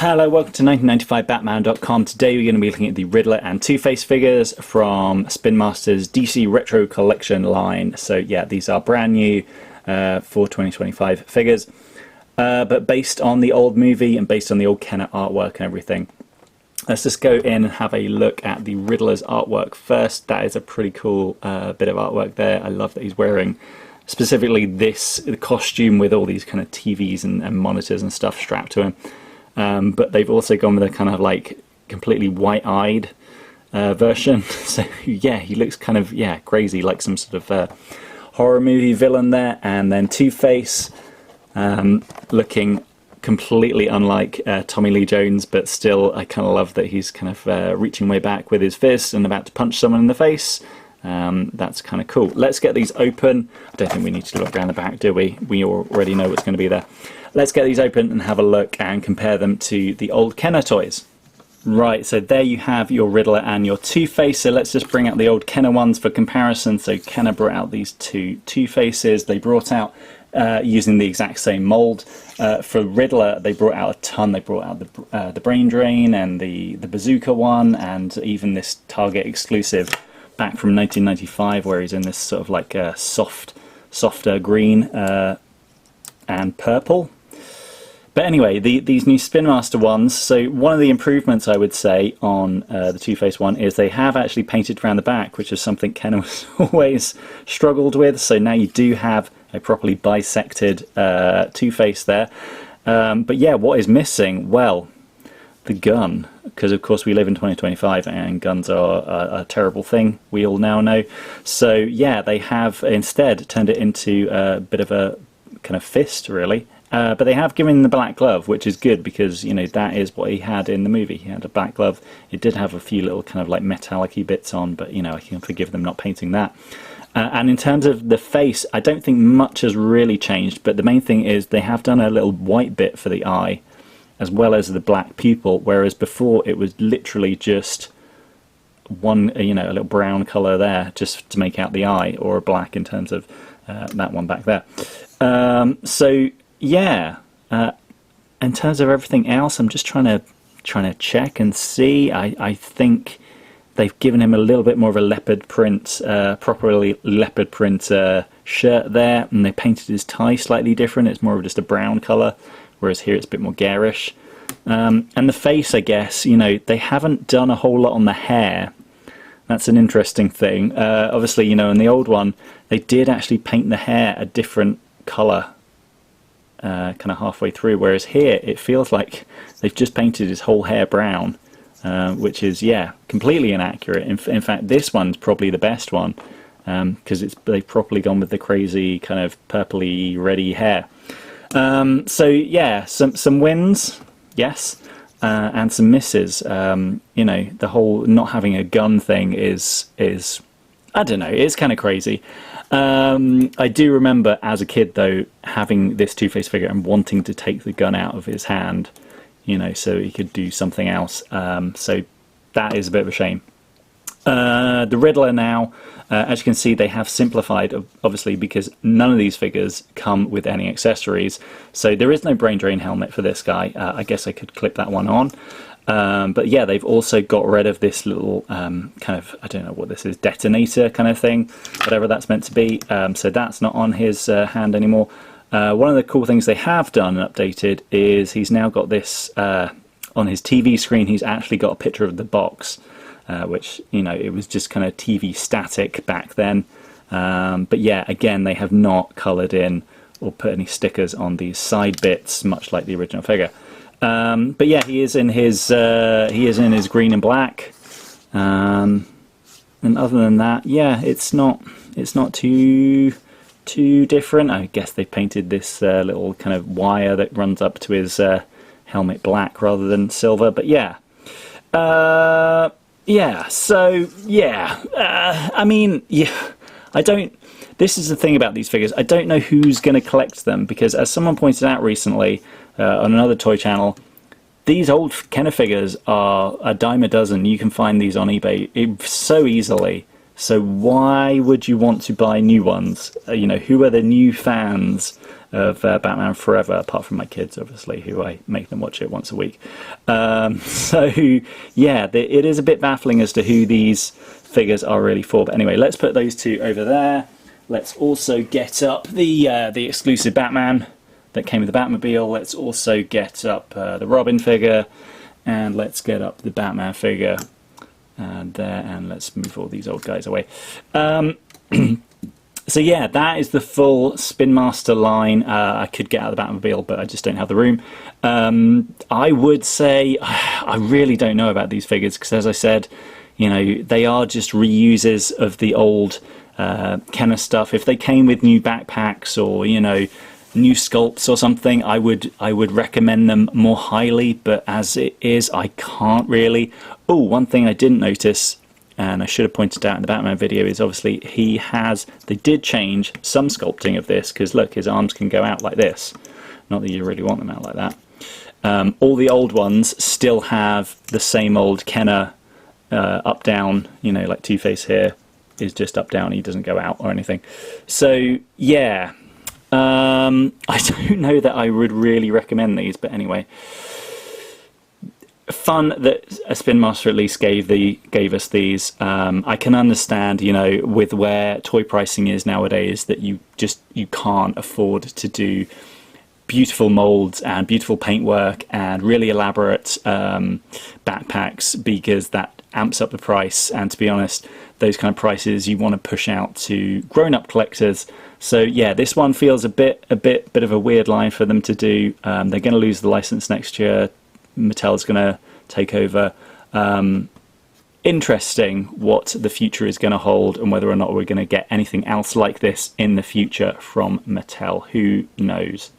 Hello, welcome to 1995batman.com. Today we're going to be looking at the Riddler and Two-Face figures from Spinmaster's DC Retro Collection line. So yeah, these are brand new for 2025 figures, but based on the old movie and based on the old Kenner artwork and everything. Let's just go in and have a look at the Riddler's artwork first. That is a pretty cool bit of artwork there. I love that he's wearing specifically this costume with all these kind of TVs and monitors and stuff strapped to him. But they've also gone with a kind of like completely white-eyed version. So yeah, he looks kind of, yeah, crazy, like some sort of horror movie villain there. And then Two-Face looking completely unlike Tommy Lee Jones, but still I kind of love that he's kind of reaching way back with his fist and about to punch someone in the face. That's kind of cool. Let's get these open. I don't think we need to look around the back, do we? We already know what's going to be there. Let's get these open and have a look and compare them to the old Kenner toys. Right, so there you have your Riddler and your Two-Face. So let's just bring out the old Kenner ones for comparison. So Kenner brought out these two Two-Faces. They brought out, using the exact same mold. For Riddler, they brought out a ton. They brought out the Brain Drain and the Bazooka one, and even this Target exclusive back from 1995, where he's in this sort of like softer green and purple. But anyway, these new Spinmaster ones, so one of the improvements I would say on the Two-Face one is they have actually painted around the back, which is something Kenner was always struggled with. So now you do have a properly bisected Two-Face there. But yeah, what is missing? Well, the gun, because of course we live in 2025 and guns are a terrible thing, we all now know. So yeah, they have instead turned it into a bit of a kind of fist, really. But they have given him the black glove, which is good because, you know, that is what he had in the movie. He had a black glove. It did have a few little kind of like metallic-y bits on, but, you know, I can forgive them not painting that. And in terms of the face, I don't think much has really changed, but the main thing is they have done a little white bit for the eye, as well as the black pupil, whereas before it was literally just one, you know, a little brown colour there, just to make out the eye, or a black in terms of that one back there. So yeah, in terms of everything else, I'm just trying to check and see. I think they've given him a little bit more of a leopard print, properly leopard print shirt there, and they painted his tie slightly different. It's more of just a brown colour, whereas here it's a bit more garish. And the face, I guess, you know, they haven't done a whole lot on the hair. That's an interesting thing. Obviously, you know, in the old one, they did actually paint the hair a different colour kind of halfway through, whereas here it feels like they've just painted his whole hair brown, which is, yeah, completely inaccurate. In fact, this one's probably the best one because they've properly gone with the crazy kind of purpley reddy hair. So yeah, some wins, yes, and some misses. You know, the whole not having a gun thing is I don't know, it's kind of crazy. I do remember as a kid though having this Two-Face figure and wanting to take the gun out of his hand, you know, so he could do something else. So that is a bit of a shame. The Riddler now, as you can see, they have simplified, obviously, because none of these figures come with any accessories. So there is no brain drain helmet for this guy. I guess I could clip that one on. But yeah, they've also got rid of this little kind of, I don't know what this is, detonator kind of thing, whatever that's meant to be. So that's not on his hand anymore. One of the cool things they have done and updated is he's now got this on his TV screen. He's actually got a picture of the box, which, you know, it was just kind of TV static back then. But yeah, again, they have not coloured in or put any stickers on these side bits, much like the original figure. But yeah, he is in his green and black, and other than that, yeah, it's not too different. I guess they painted this little kind of wire that runs up to his helmet black rather than silver. But yeah, yeah. So yeah, I mean, yeah, I don't. This is the thing about these figures. I don't know who's going to collect them because, as someone pointed out recently on another toy channel, these old Kenner figures are a dime a dozen. You can find these on eBay so easily. So why would you want to buy new ones? You know, who are the new fans Batman Forever, apart from my kids, obviously, who I make them watch it once a week. So yeah, it is a bit baffling as to who these figures are really for. But anyway, let's put those two over there. Let's also get up the exclusive Batman that came with the Batmobile. Let's also get up the Robin figure, and let's get up the Batman figure there, and let's move all these old guys away. So yeah, that is the full Spinmaster line. I could get out of the Batmobile, but I just don't have the room. I would say I really don't know about these figures, because as I said, you know, they are just reuses of the old Kenner stuff. If they came with new backpacks or, you know, new sculpts or something, I would recommend them more highly, but as it is, I can't really. Oh, one thing I didn't notice, and I should have pointed out in the Batman video, is obviously they did change some sculpting of this, because look, his arms can go out like this. Not that you really want them out like that. All the old ones still have the same old Kenner up down, you know, like Two-Face here is just up down, he doesn't go out or anything. So yeah, I don't know that I would really recommend these, but anyway, fun that a Spinmaster at least gave us these. I can understand, you know, with where toy pricing is nowadays, that you can't afford to do beautiful molds and beautiful paintwork and really elaborate backpacks, because that amps up the price, and to be honest, those kind of prices you want to push out to grown-up collectors. So yeah, this one feels a bit of a weird line for them to do. They're going to lose the license next year. Mattel's going to take over. Interesting what the future is going to hold, and whether or not we're going to get anything else like this in the future from Mattel. Who knows?